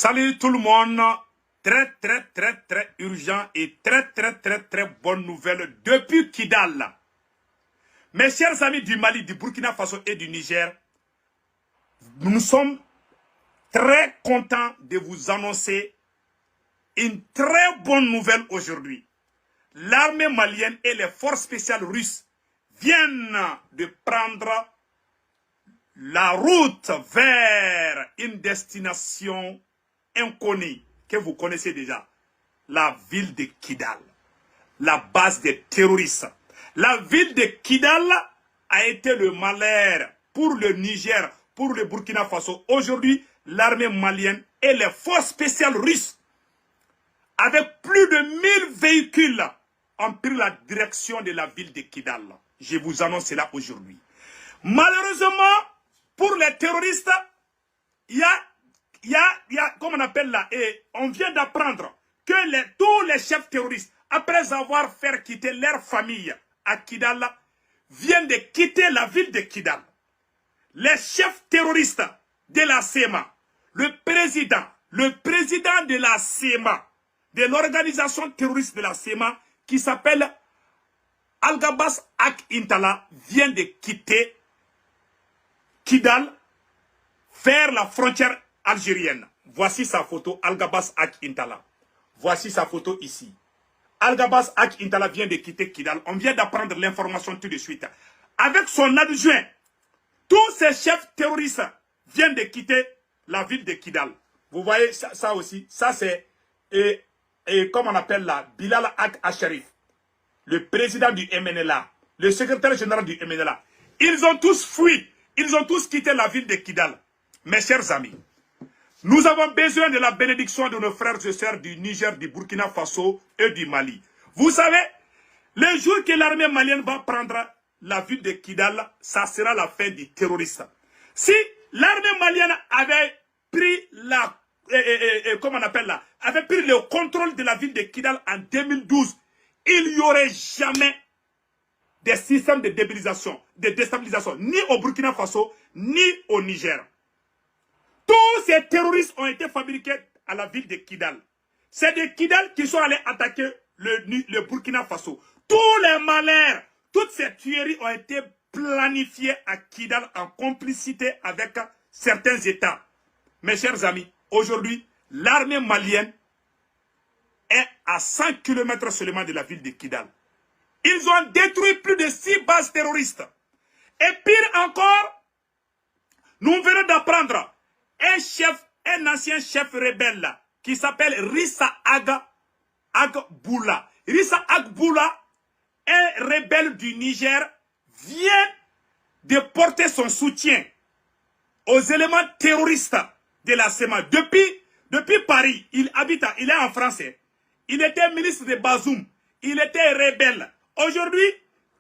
Salut tout le monde. Très urgent et très bonne nouvelle depuis Kidal. Mes chers amis du Mali, du Burkina Faso et du Niger, nous sommes très contents de vous annoncer une très bonne nouvelle aujourd'hui. L'armée malienne et les forces spéciales russes viennent de prendre la route vers une destination inconnue que vous connaissez déjà. La ville de Kidal, la base des terroristes. La ville de Kidal a été le malheur pour le Niger, pour le Burkina Faso. Aujourd'hui, l'armée malienne et les forces spéciales russes, avec plus de 1000 véhicules, ont pris la direction de la ville de Kidal. Je vous annonce cela aujourd'hui. Malheureusement, pour les terroristes, il y a, comme on appelle là, et on vient d'apprendre que tous les chefs terroristes, après avoir fait quitter leur famille à Kidal, viennent de quitter la ville de Kidal. Les chefs terroristes de la SEMA, le président de la SEMA, de l'organisation terroriste de la SEMA, qui s'appelle Al-Gabas Ak Intala, vient de quitter Kidal vers la frontière algérienne. Voici sa photo, Al-Gabas Ak Intala. Voici sa photo ici. Al-Gabas Ak Intala vient de quitter Kidal. On vient d'apprendre l'information tout de suite. Avec son adjoint, tous ces chefs terroristes viennent de quitter la ville de Kidal. Vous voyez ça aussi. Ça c'est, comme on appelle là, Bilal Ak Asharif, le président du MNLA, le secrétaire général du MNLA. Ils ont tous fui. Ils ont tous quitté la ville de Kidal. Mes chers amis, nous avons besoin de la bénédiction de nos frères et sœurs du Niger, du Burkina Faso et du Mali. Vous savez, le jour que l'armée malienne va prendre la ville de Kidal, ça sera la fin du terroriste. Si l'armée malienne avait pris comment on appelle là, avait pris le contrôle de la ville de Kidal en 2012, il n'y aurait jamais des systèmes de déstabilisation, ni au Burkina Faso, ni au Niger. Tous ces terroristes ont été fabriqués à la ville de Kidal. C'est de Kidal qui sont allés attaquer le Burkina Faso. Tous les malheurs, toutes ces tueries ont été planifiées à Kidal en complicité avec certains États. Mes chers amis, aujourd'hui, l'armée malienne est à 100 km seulement de la ville de Kidal. Ils ont détruit plus de 6 bases terroristes. Et pire encore, nous venons d'apprendre un ancien chef rebelle là, qui s'appelle Rissa Agboula. Rissa Agboula, un rebelle du Niger, vient de porter son soutien aux éléments terroristes de la SEMA. Depuis Paris, il est en France. Il était ministre de Bazoum. Il était rebelle. Aujourd'hui,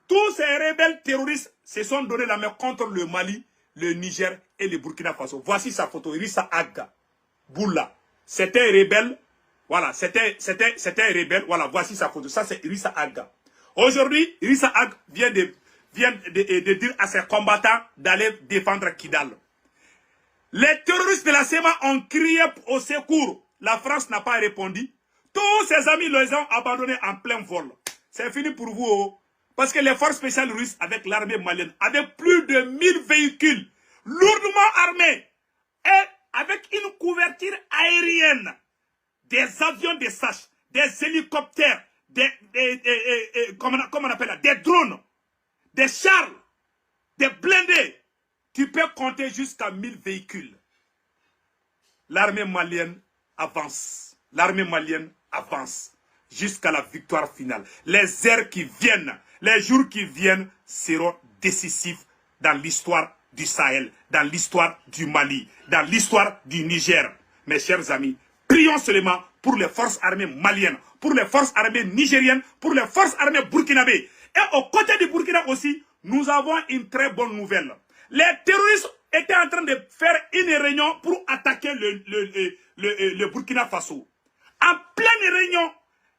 tous ces rebelles terroristes se sont donné la main contre le Mali, le Niger et le Burkina Faso. Voici sa photo, Rissa Agga Boula. C'était un rebelle. Voilà, c'était un rebelle. Voilà, voici sa photo. Ça, c'est Rissa Agga. Aujourd'hui, Rissa Agga vient de dire à ses combattants d'aller défendre Kidal. Les terroristes de la SEMA ont crié au secours. La France n'a pas répondu. Tous ses amis les ont abandonnés en plein vol. C'est fini pour vous. Oh. Parce que les forces spéciales russes avec l'armée malienne, avec plus de 1000 véhicules lourdement armés et avec une couverture aérienne, des avions de chasse, des hélicoptères, comment on appelle ça, des drones, des chars, des blindés, tu peux compter jusqu'à 1000 véhicules. L'armée malienne avance. L'armée malienne avance jusqu'à la victoire finale. Les heures qui viennent, les jours qui viennent seront décisifs dans l'histoire du Sahel, dans l'histoire du Mali, dans l'histoire du Niger. Mes chers amis, prions seulement pour les forces armées maliennes, pour les forces armées nigériennes, pour les forces armées burkinabées. Et aux côtés du Burkina aussi, nous avons une très bonne nouvelle. Les terroristes étaient en train de faire une réunion pour attaquer le Burkina Faso. En pleine réunion,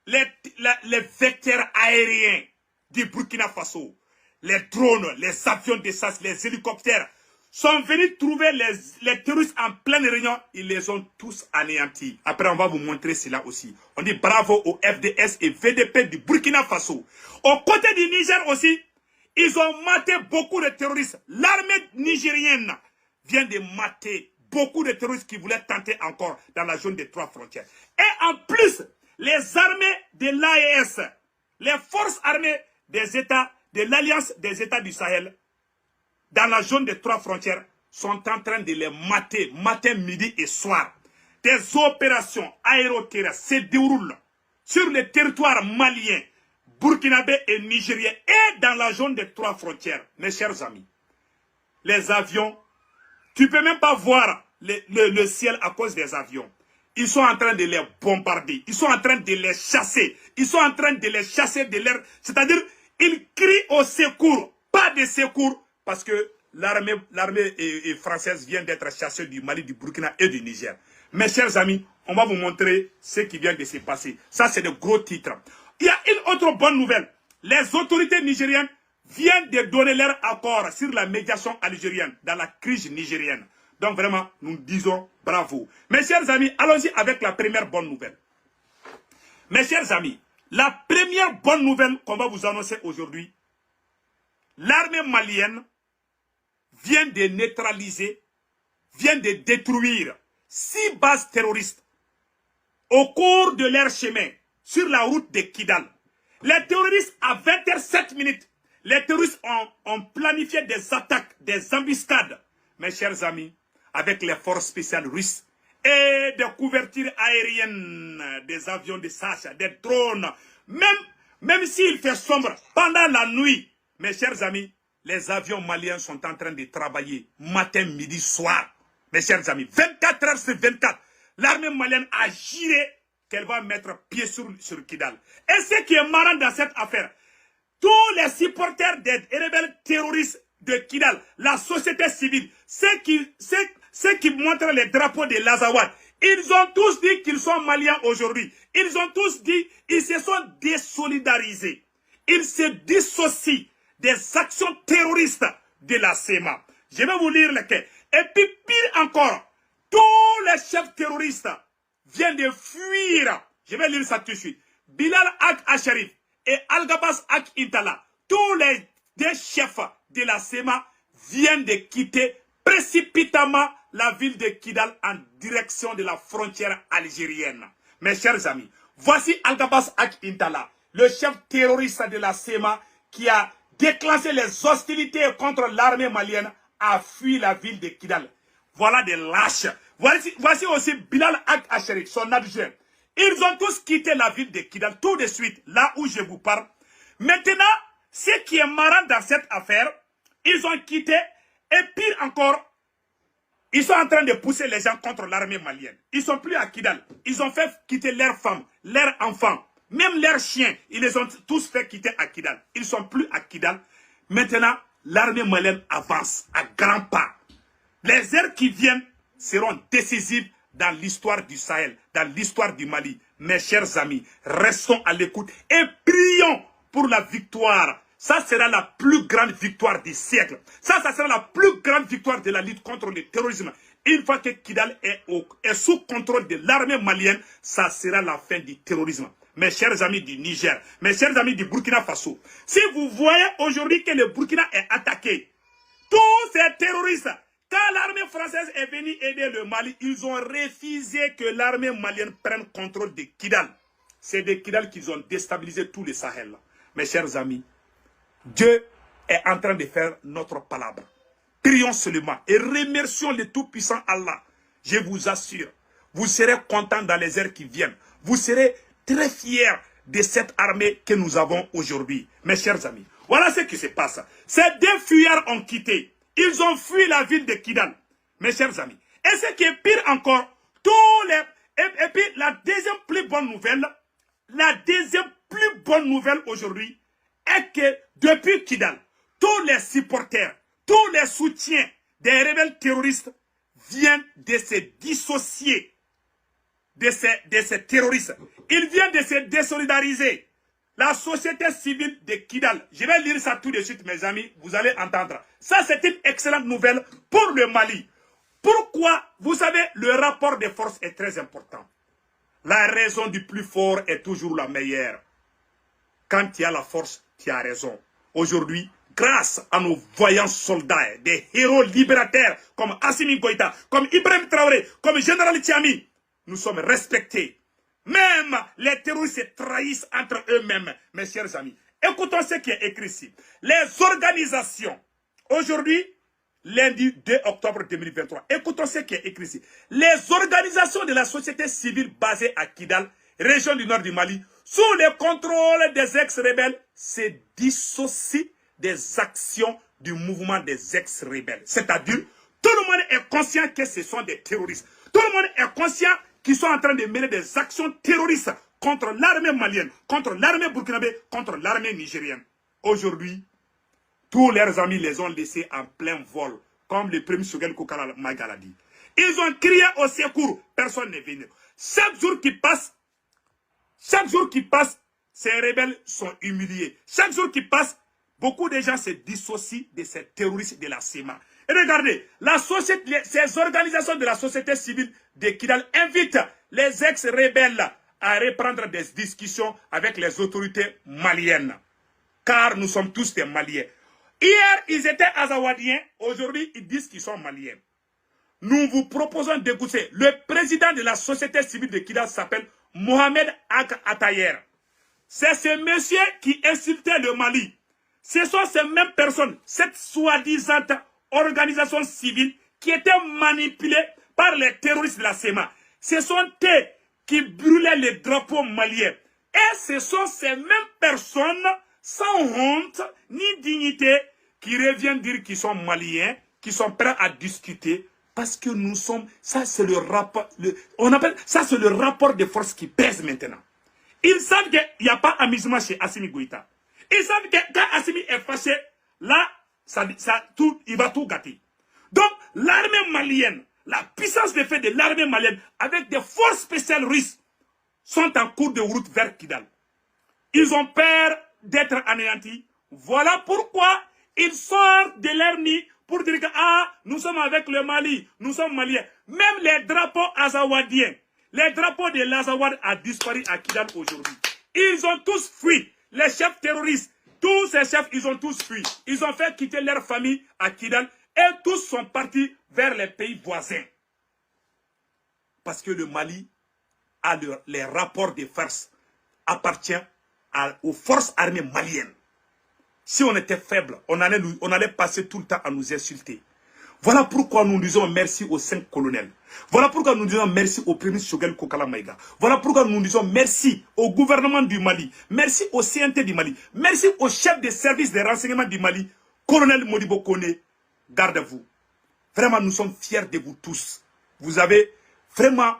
les vecteurs aériens du Burkina Faso, les drones, les avions de chasse, les hélicoptères, sont venus trouver les terroristes en pleine réunion. Ils les ont tous anéantis. Après, on va vous montrer cela aussi. On dit bravo au FDS et VDP du Burkina Faso. Au côté du Niger aussi, ils ont maté beaucoup de terroristes. L'armée nigérienne vient de mater beaucoup de terroristes qui voulaient tenter encore dans la zone des 3 frontières. Et en plus, les armées de l'AES, les forces armées des États, de l'Alliance des États du Sahel, dans la zone des 3 frontières, sont en train de les mater matin, midi et soir. Des opérations aéroterrestres se déroulent sur le territoire malien, burkinabé et nigérien et dans la zone des 3 frontières. Mes chers amis, les avions, tu ne peux même pas voir le ciel à cause des avions. Ils sont en train de les bombarder, ils sont en train de les chasser, ils sont en train de les chasser de l'air. C'est-à-dire, ils crient au secours, pas de secours, parce que l'armée française vient d'être chassée du Mali, du Burkina et du Niger. Mes chers amis, on va vous montrer ce qui vient de se passer. Ça, c'est de gros titres. Il y a une autre bonne nouvelle. Les autorités nigériennes viennent de donner leur accord sur la médiation algérienne dans la crise nigérienne. Donc vraiment, nous disons bravo. Mes chers amis, allons-y avec la première bonne nouvelle. Mes chers amis, la première bonne nouvelle qu'on va vous annoncer aujourd'hui, l'armée malienne vient de neutraliser, vient de détruire 6 bases terroristes au cours de leur chemin sur la route de Kidal. Les terroristes, à 20h07, les terroristes ont planifié des attaques, des embuscades, mes chers amis, avec les forces spéciales russes et des couvertures aériennes, des avions de chasse, des drones. Même s'il fait sombre pendant la nuit, mes chers amis, les avions maliens sont en train de travailler matin, midi, soir. Mes chers amis, 24 heures sur 24, l'armée malienne a juré qu'elle va mettre pied sur Kidal. Et ce qui est marrant dans cette affaire, tous les supporters des rebelles terroristes de Kidal, la société civile, ceux qui montrent les drapeaux de l'Azawad, ils ont tous dit qu'ils sont maliens aujourd'hui. Ils ont tous dit, ils se sont désolidarisés. Ils se dissocient des actions terroristes de la CEMA. Je vais vous lire lesquels. Et puis pire encore, tous les chefs terroristes viennent de fuir. Je vais lire ça tout de suite. Bilal Ak Asharif et Al-Gabas Ak Intala, tous les deux chefs de la CEMA viennent de quitter précipitamment la ville de Kidal en direction de la frontière algérienne. Mes chers amis, voici Al-Gabas Ak Intala, le chef terroriste de la CEMA qui a déclenché les hostilités contre l'armée malienne, a fui la ville de Kidal. Voilà des lâches. Voici aussi Bilal Ak Asharif, son adjoint. Ils ont tous quitté la ville de Kidal tout de suite, là où je vous parle. Maintenant, ce qui est marrant dans cette affaire, ils ont quitté, et pire encore, ils sont en train de pousser les gens contre l'armée malienne. Ils ne sont plus à Kidal. Ils ont fait quitter leurs femmes, leurs enfants, même leurs chiens. Ils les ont tous fait quitter à Kidal. Ils ne sont plus à Kidal. Maintenant, l'armée malienne avance à grands pas. Les heures qui viennent seront décisives dans l'histoire du Sahel, dans l'histoire du Mali. Mes chers amis, restons à l'écoute et prions pour la victoire. Ça sera la plus grande victoire du siècle. Ça sera la plus grande victoire de la lutte contre le terrorisme. Une fois que Kidal est sous contrôle de l'armée malienne, ça sera la fin du terrorisme. Mes chers amis du Niger, mes chers amis du Burkina Faso, si vous voyez aujourd'hui que le Burkina est attaqué, tous ces terroristes, quand l'armée française est venue aider le Mali, ils ont refusé que l'armée malienne prenne contrôle de Kidal. C'est de Kidal qu'ils ont déstabilisé tout le Sahel. Mes chers amis, Dieu est en train de faire notre palabre. Prions seulement et remercions le Tout-Puissant Allah. Je vous assure, vous serez contents dans les heures qui viennent. Vous serez très fiers de cette armée que nous avons aujourd'hui. Mes chers amis, voilà ce qui se passe. Ces deux fuyards ont quitté. Ils ont fui la ville de Kidal. Mes chers amis. Et ce qui est pire encore, et puis la deuxième plus bonne nouvelle, aujourd'hui, est que depuis Kidal, tous les supporters, tous les soutiens des rebelles terroristes viennent de se dissocier de ces terroristes. Ils viennent de se désolidariser. la société civile de Kidal. Je vais lire ça tout de suite, mes amis. Vous allez entendre. Ça, c'est une excellente nouvelle pour le Mali. Pourquoi? Vous savez, le rapport des forces est très important. La raison du plus fort est toujours la meilleure. Quand tu as la force, tu as raison. Aujourd'hui, grâce à nos voyants soldats, des héros libérateurs comme Assimi Goïta, comme Ibrahim Traoré, comme Général Tiami, nous sommes respectés. Même les terroristes se trahissent entre eux-mêmes, mes chers amis. Écoutons ce qui est écrit ici. Les organisations, aujourd'hui, lundi 2 octobre 2023, écoutons ce qui est écrit ici. Les organisations de la société civile basées à Kidal, région du nord du Mali, sous le contrôle des ex-rebelles, se dissocient des actions du mouvement des ex-rebelles. C'est-à-dire, tout le monde est conscient que ce sont des terroristes. Tout le monde est conscient qu'ils sont en train de mener des actions terroristes contre l'armée malienne, contre l'armée burkinabé, contre l'armée nigérienne. Aujourd'hui, tous leurs amis les ont laissés en plein vol, comme le premier Sogel Kokala Maïga l'a dit. Ils ont crié au secours, personne n'est venu. Chaque jour qui passe, ces rebelles sont humiliés. Chaque jour qui passe, beaucoup de gens se dissocient de ces terroristes de la CEMA. Et regardez, ces organisations de la société civile de Kidal invitent les ex-rebelles à reprendre des discussions avec les autorités maliennes. Car nous sommes tous des Maliens. Hier, ils étaient azawadiens. Aujourd'hui, ils disent qu'ils sont Maliens. Nous vous proposons d'écouter. Le président de la société civile de Kidal s'appelle Mohamed Ag Atayer. C'est ce monsieur qui insultait le Mali. Ce sont ces mêmes personnes, cette soi-disant organisation civile qui était manipulée par les terroristes de la CEMA. Ce sont eux qui brûlaient les drapeaux maliens. Et ce sont ces mêmes personnes, sans honte ni dignité, qui reviennent dire qu'ils sont maliens, qui sont prêts à discuter. Parce que nous sommes, ça c'est le rapport, on appelle, ça c'est le rapport de force qui pèse maintenant. Ils savent qu'il n'y a pas amusement chez Assimi Goïta. Ils savent que quand Assimi est fâché, là, il va tout gâter. Donc, l'armée malienne, la puissance de fait de l'armée malienne, avec des forces spéciales russes, sont en cours de route vers Kidal. Ils ont peur d'être anéantis. Voilà pourquoi ils sortent de leur nid pour dire que nous sommes avec le Mali, nous sommes maliens. Même les drapeaux azawadiens, les drapeaux de l'Azawad a disparu à Kidal aujourd'hui. Ils ont tous fui. Les chefs terroristes, tous ces chefs, ils ont tous fui. Ils ont fait quitter leur famille à Kidal et tous sont partis vers les pays voisins. Parce que le Mali a les rapports de force, appartient aux forces armées maliennes. Si on était faible, on allait passer tout le temps à nous insulter. Voilà pourquoi nous disons merci aux 5 colonels. Voilà pourquoi nous disons merci au premier Sogel Kokala Maïga. Voilà pourquoi nous disons merci au gouvernement du Mali. Merci au CNT du Mali. Merci au chef des services de renseignement du Mali, colonel Modibo Kone. Gardez-vous. Vraiment, nous sommes fiers de vous tous. Vous avez vraiment,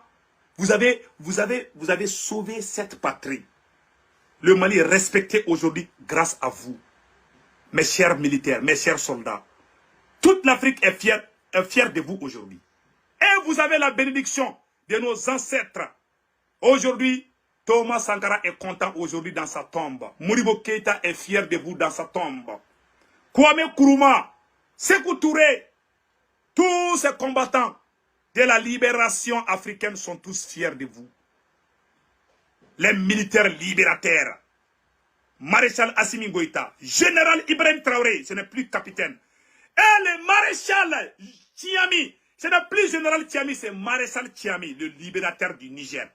vous avez sauvé cette patrie. Le Mali est respecté aujourd'hui grâce à vous. Mes chers militaires, mes chers soldats. Toute l'Afrique est fière de vous aujourd'hui. Et vous avez la bénédiction de nos ancêtres. Aujourd'hui, Thomas Sankara est content aujourd'hui dans sa tombe. Modibo Keïta est fier de vous dans sa tombe. Kwame Nkrumah, Sékou Touré, tous ces combattants de la libération africaine sont tous fiers de vous. Les militaires libérateurs. Maréchal Assimi Goïta, général Ibrahim Traoré, ce n'est plus capitaine. Et le maréchal Tiami, ce n'est plus général Tiami, c'est maréchal Tiami, le libérateur du Niger.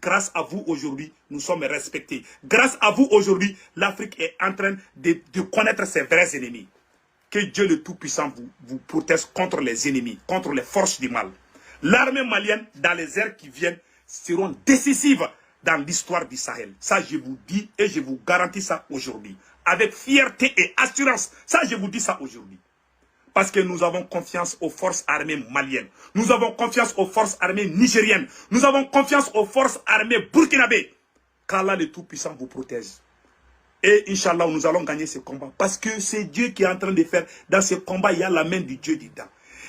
Grâce à vous aujourd'hui, nous sommes respectés. Grâce à vous aujourd'hui, l'Afrique est en train de connaître ses vrais ennemis. Que Dieu le Tout-Puissant vous protège contre les ennemis, contre les forces du mal. L'armée malienne, dans les heures qui viennent, seront décisives dans l'histoire du Sahel. Ça, je vous dis et je vous garantis ça aujourd'hui. Avec fierté et assurance. Ça, je vous dis ça aujourd'hui. Parce que nous avons confiance aux forces armées maliennes. Nous avons confiance aux forces armées nigériennes. Nous avons confiance aux forces armées burkinabées. Qu'Allah le Tout-Puissant vous protège. Et Inch'Allah, nous allons gagner ce combat. Parce que c'est Dieu qui est en train de faire. Dans ce combat, il y a la main du Dieu dedans.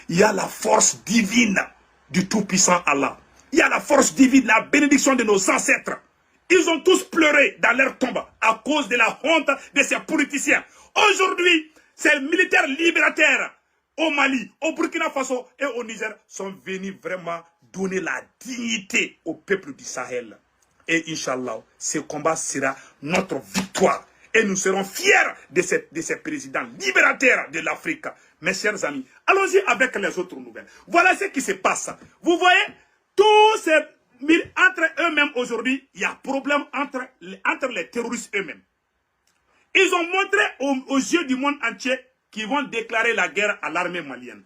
Il y a la force divine du Tout-Puissant Allah. Il y a la force divine, la bénédiction de nos ancêtres. Ils ont tous pleuré dans leur tombe à cause de la honte de ces politiciens. Aujourd'hui, ces militaires libérateurs au Mali, au Burkina Faso et au Niger sont venus vraiment donner la dignité au peuple du Sahel. Et Inch'Allah, ce combat sera notre victoire. Et nous serons fiers de ces présidents libérateurs de l'Afrique. Mes chers amis, allons-y avec les autres nouvelles. Voilà ce qui se passe. Vous voyez, tous ces entre eux-mêmes aujourd'hui, il y a problème entre les terroristes eux-mêmes. Ils ont montré aux yeux du monde entier qu'ils vont déclarer la guerre à l'armée malienne.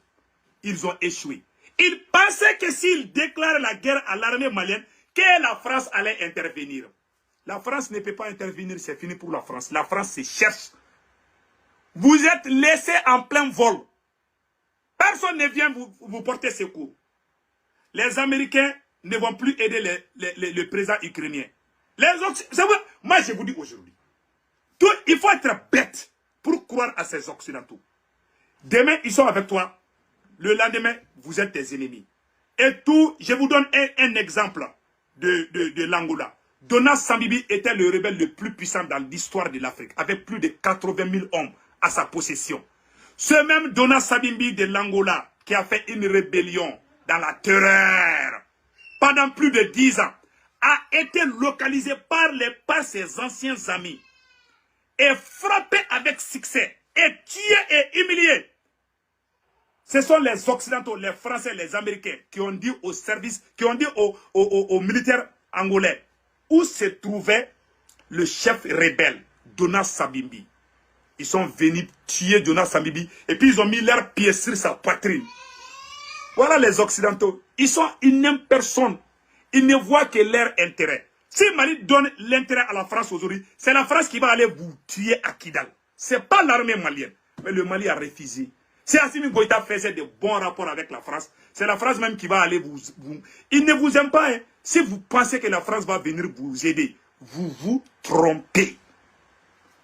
Ils ont échoué. Ils pensaient que s'ils déclarent la guerre à l'armée malienne, que la France allait intervenir. La France ne peut pas intervenir, c'est fini pour la France. La France se cherche. Vous êtes laissés en plein vol. Personne ne vient vous porter secours. Les Américains ne vont plus aider le président ukrainien. Les autres, moi je vous dis aujourd'hui, il faut être bête pour croire à ces Occidentaux. Demain, ils sont avec toi. Le lendemain, vous êtes des ennemis. Et tout, je vous donne un exemple de l'Angola. Dona Sambibi était le rebelle le plus puissant dans l'histoire de l'Afrique, avec plus de 80 000 hommes à sa possession. Ce même Dona Sambibi de l'Angola, qui a fait une rébellion dans la terreur pendant plus de 10 ans, a été localisé par ses anciens amis et frappé avec succès, et tué et humilié. Ce sont les Occidentaux, les Français, les Américains qui ont dit au service, qui ont dit aux militaires angolais où se trouvait le chef rebelle, Dona Sabimbi. Ils sont venus tuer Dona Sabimbi et puis ils ont mis leurs pieds sur sa poitrine. Voilà les Occidentaux. Ils n'aiment personne. Ils ne voient que leur intérêt. Si Mali donne l'intérêt à la France aujourd'hui, c'est la France qui va aller vous tuer à Kidal. Ce n'est pas l'armée malienne. Mais le Mali a refusé. Si Assimi Goïta faisait de bons rapports avec la France, c'est la France même qui va aller vous... Il ne vous aime pas. Hein. Si vous pensez que la France va venir vous aider, vous vous trompez.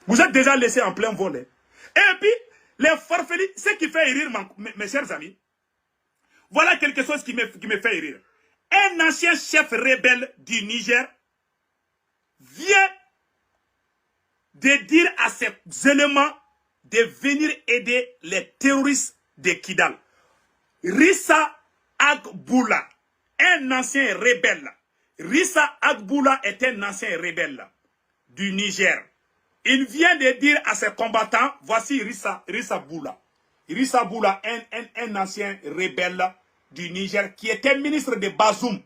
Vous êtes déjà laissé en plein vol. Hein. Et puis, les farfelis, ce qui fait rire, mes chers amis, voilà quelque chose qui me fait rire. Un ancien chef rebelle du Niger vient de dire à ces éléments de venir aider les terroristes de Kidal. Rissa Agboula, un ancien rebelle. Rissa Agboula est un ancien rebelle du Niger. Il vient de dire à ses combattants, voici Rissa Boula. Rissa Boula, un ancien rebelle du Niger qui était ministre de Bazoum.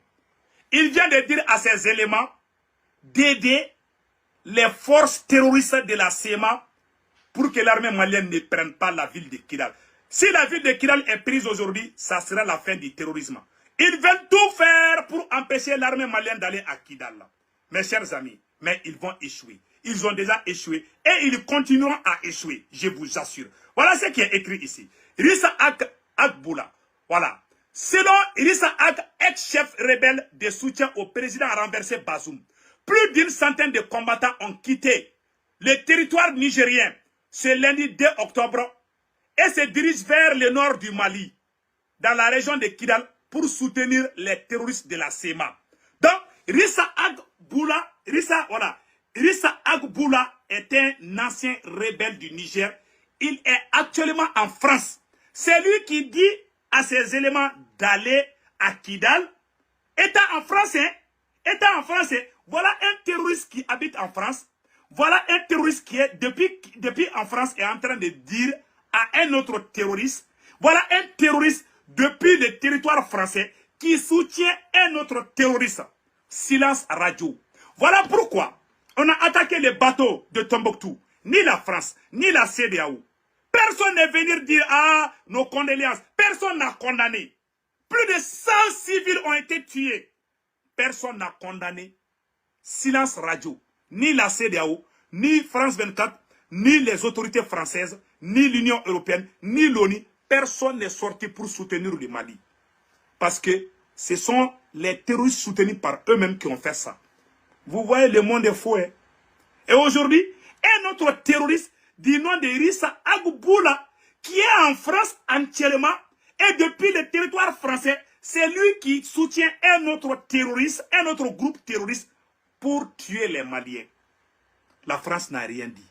Il vient de dire à ses éléments d'aider les forces terroristes de la CEMA pour que l'armée malienne ne prenne pas la ville de Kidal. Si la ville de Kidal est prise aujourd'hui, ça sera la fin du terrorisme. Ils veulent tout faire pour empêcher l'armée malienne d'aller à Kidal. Mes chers amis, mais ils vont échouer. Ils ont déjà échoué et ils continueront à échouer, je vous assure. Voilà ce qui est écrit ici. Rissa Agboula, voilà. Selon Rissa Ag, ex-chef rebelle de soutien au président renversé Bazoum, plus d'une centaine de combattants ont quitté le territoire nigérien ce lundi 2 octobre et se dirigent vers le nord du Mali, dans la région de Kidal, pour soutenir les terroristes de la CEMA. Donc, Rissa Agboula est un ancien rebelle du Niger. Il est actuellement en France. C'est lui qui dit à ses éléments d'aller à Kidal. Étant en France, voilà un terroriste qui habite en France. Voilà un terroriste qui est, depuis en France, est en train de dire à un autre terroriste. Voilà un terroriste depuis le territoire français qui soutient un autre terroriste. Silence radio. Voilà pourquoi on a attaqué les bateaux de Tombouctou. Ni la France, ni la CEDEAO. Personne n'est venu dire, ah, nos condoléances. Personne n'a condamné. Plus de 100 civils ont été tués. Personne n'a condamné. Silence radio. Ni la CEDEAO, ni France 24, ni les autorités françaises, ni l'Union européenne, ni l'ONU. Personne n'est sorti pour soutenir le Mali. Parce que ce sont les terroristes soutenus par eux-mêmes qui ont fait ça. Vous voyez, le monde est fou. Hein? Et aujourd'hui, un autre terroriste du nom de Rissa Agboula, qui est en France entièrement, et depuis le territoire français, c'est lui qui soutient un autre terroriste, un autre groupe terroriste pour tuer les Maliens. La France n'a rien dit.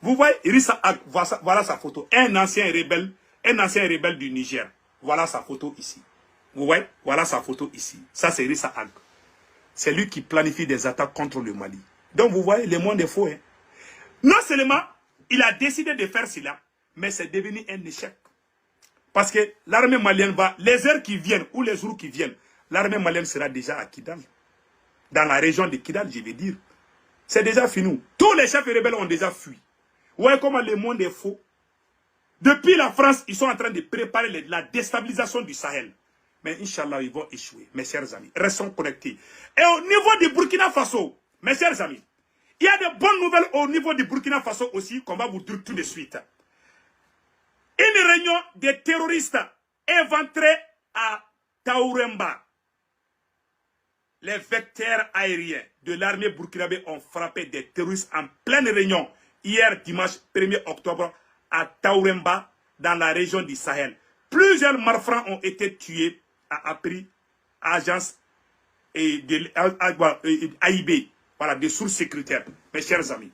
Vous voyez, Irissa Ag, voilà sa photo. Un ancien rebelle du Niger. Voilà sa photo ici. Vous voyez, voilà sa photo ici. Ça, c'est Irissa Ag. C'est lui qui planifie des attaques contre le Mali. Donc, vous voyez, le monde est faux. Hein. Non seulement, il a décidé de faire cela, mais c'est devenu un échec. Parce que l'armée malienne va, les heures qui viennent, ou les jours qui viennent, l'armée malienne sera déjà à Kidal. Dans la région de Kidal, je vais dire. C'est déjà fini. Tous les chefs rebelles ont déjà fui. Vous voyez comment le monde est faux. Depuis la France, ils sont en train de préparer la déstabilisation du Sahel. Mais Inch'Allah, ils vont échouer, mes chers amis. Restons connectés. Et au niveau du Burkina Faso, mes chers amis, il y a de bonnes nouvelles au niveau du Burkina Faso aussi qu'on va vous dire tout de suite. Une réunion des terroristes éventrés à Taouremba. Les vecteurs aériens de l'armée burkinabé ont frappé des terroristes en pleine réunion hier dimanche 1er octobre à Taouremba dans la région du Sahel. Plusieurs malfrats ont été tués, a appris agence AIB, voilà, des sources sécuritaires. Mes chers amis,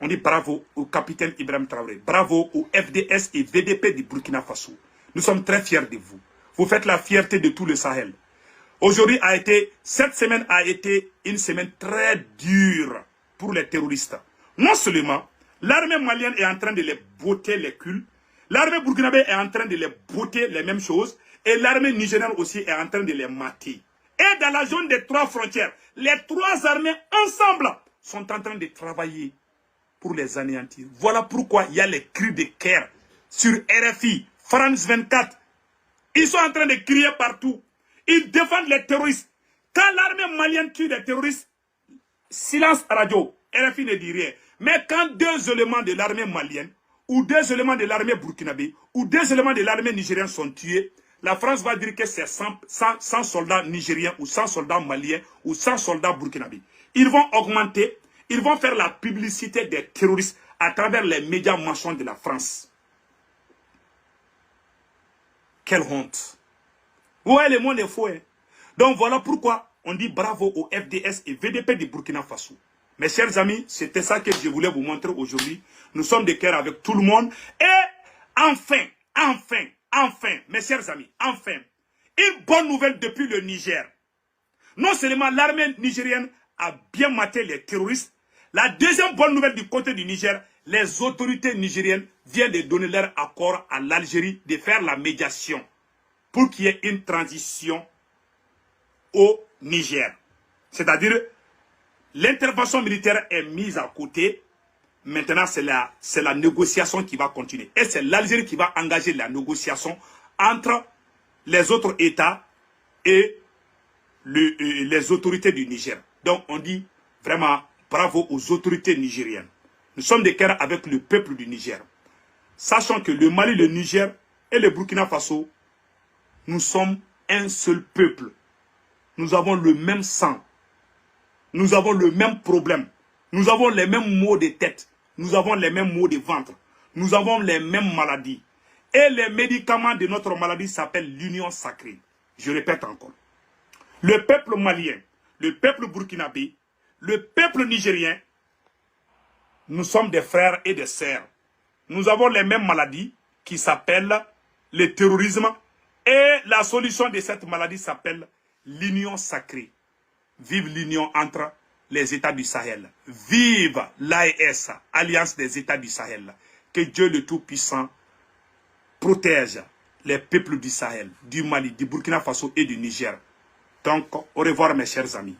on dit bravo au capitaine Ibrahim Traoré, bravo au FDS et VDP du Burkina Faso. Nous sommes très fiers de vous. Vous faites la fierté de tout le Sahel. Aujourd'hui cette semaine a été une semaine très dure pour les terroristes. Non seulement, l'armée malienne est en train de les botter les culs, l'armée burkinabé est en train de les botter les mêmes choses, et l'armée nigérienne aussi est en train de les mater. Et dans la zone des 3 frontières, les 3 armées ensemble sont en train de travailler pour les anéantir. Voilà pourquoi il y a les cris de guerre sur RFI, France 24. Ils sont en train de crier partout. Ils défendent les terroristes. Quand l'armée malienne tue les terroristes, silence radio, RFI ne dit rien. Mais quand 2 éléments de l'armée malienne, ou 2 éléments de l'armée burkinabé, ou 2 éléments de l'armée nigérienne sont tués, la France va dire que c'est 100 soldats nigériens, ou 100 soldats maliens, ou 100 soldats burkinabés. Ils vont augmenter, ils vont faire la publicité des terroristes à travers les médias mensonges de la France. Quelle honte. Ouais, le monde est faux. Hein. Donc voilà pourquoi on dit bravo au FDS et VDP du Burkina Faso. Mes chers amis, c'était ça que je voulais vous montrer aujourd'hui. Nous sommes de cœur avec tout le monde. Et enfin, mes chers amis, enfin, une bonne nouvelle depuis le Niger. Non seulement l'armée nigérienne a bien maté les terroristes, la deuxième bonne nouvelle du côté du Niger, les autorités nigériennes viennent de donner leur accord à l'Algérie de faire la médiation pour qu'il y ait une transition au Niger. C'est-à-dire, l'intervention militaire est mise à côté. Maintenant, c'est la négociation qui va continuer. Et c'est l'Algérie qui va engager la négociation entre les autres États et les autorités du Niger. Donc, on dit vraiment bravo aux autorités nigériennes. Nous sommes de cœur avec le peuple du Niger. Sachant que le Mali, le Niger et le Burkina Faso, nous sommes un seul peuple. Nous avons le même sang. Nous avons le même problème. Nous avons les mêmes maux de tête. Nous avons les mêmes maux de ventre. Nous avons les mêmes maladies. Et les médicaments de notre maladie s'appellent l'union sacrée. Je répète encore. Le peuple malien, le peuple burkinabé, le peuple nigérien, nous sommes des frères et des sœurs. Nous avons les mêmes maladies qui s'appellent le terrorisme. Et la solution de cette maladie s'appelle l'union sacrée. Vive l'union entre les États du Sahel. Vive l'AES, Alliance des États du Sahel. Que Dieu le Tout-Puissant protège les peuples du Sahel, du Mali, du Burkina Faso et du Niger. Donc, au revoir mes chers amis.